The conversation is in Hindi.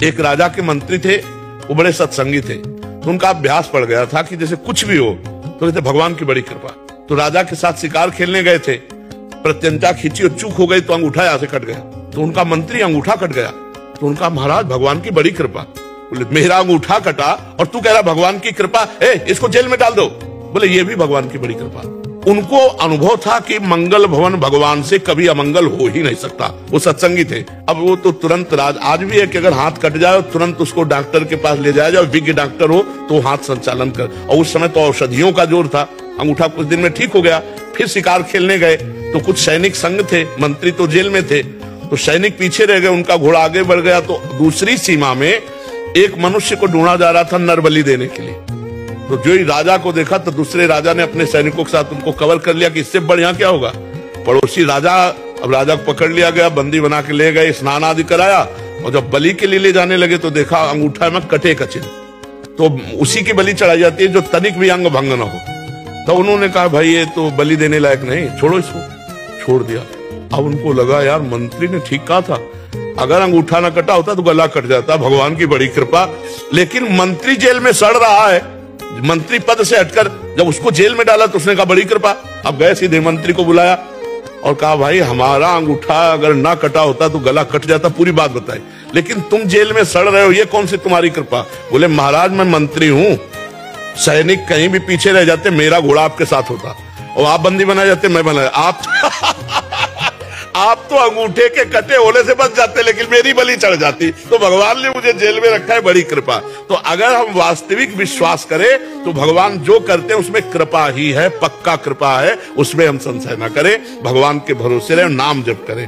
एक राजा के मंत्री थे, वो बड़े सत्संगी थे, तो उनका अभ्यास पड़ गया था कि जैसे कुछ भी हो तो कहते भगवान की बड़ी कृपा। तो राजा के साथ शिकार खेलने गए थे, प्रत्यंता खींची और चूक हो गई तो अंगूठा यहां से कट गया। तो उनका मंत्री अंगूठा कट गया, तो उनका महाराज भगवान की बड़ी कृपा। बोले मेरा अंगूठा कटा और तू कह रहा भगवान की कृपा, इसको जेल में डाल दो। बोले ये भी भगवान की बड़ी कृपा। उनको अनुभव था कि मंगल भवन भगवान से कभी अमंगल हो ही नहीं सकता। वो सत्संगी थे। अब वो तो तुरंत आज भी है कि अगर हाथ कट जाए तुरंत उसको डॉक्टर के पास ले जाया जाए, विज्ञ डॉक्टर हो तो हाथ संचालन कर। और उस समय तो औषधियों का जोर था। अंगूठा कुछ दिन में ठीक हो गया। फिर शिकार खेलने गए तो कुछ सैनिक संग थे, मंत्री तो जेल में थे, तो सैनिक पीछे रह गए, उनका घोड़ा आगे बढ़ गया। तो दूसरी सीमा में एक मनुष्य को ढूंढा जा रहा था नरबली देने के लिए। तो जो ही राजा को देखा तो दूसरे राजा ने अपने सैनिकों के साथ उनको कवर कर लिया कि इससे बढ़िया क्या होगा। पड़ोसी राजा, अब राजा को पकड़ लिया गया, बंदी बना के ले गए, स्नान आदि कराया, और जब बलि के लिए ले जाने लगे तो देखा अंगूठा में कटे का चिन्ह। तो उसी की बलि चढ़ाई जाती है जो तनिक भी अंग भंग न हो। तो उन्होंने कहा भाई ये तो बलि देने लायक नहीं, छोड़ो इसको। छोड़ दिया। अब उनको लगा यार मंत्री ने ठीक कहा था, अगर अंगूठा ना कटा होता तो गला कट जाता, भगवान की बड़ी कृपा। लेकिन मंत्री जेल में सड़ रहा है, मंत्री पद से हटकर जब उसको जेल में डाला तो उसने कहा बड़ी कृपा। अब गए सीधे मंत्री को बुलाया और कहा भाई हमारा अंगूठा अगर ना कटा होता तो गला कट जाता, पूरी बात बताई, लेकिन तुम जेल में सड़ रहे हो, ये कौन सी तुम्हारी कृपा। बोले महाराज मैं मंत्री हूं, सैनिक कहीं भी पीछे रह जाते मेरा घोड़ा आपके साथ होता, और आप बंदी बना जाते मैं बना। आप तो अंगूठे के कटे होने से बच जाते, लेकिन मेरी बलि चढ़ जाती। तो भगवान ने मुझे जेल में रखा है, बड़ी कृपा। तो अगर हम वास्तविक विश्वास करें तो भगवान जो करते हैं उसमें कृपा ही है, पक्का कृपा है, उसमें हम संशय ना करें। भगवान के भरोसे रहे, नाम जप करें।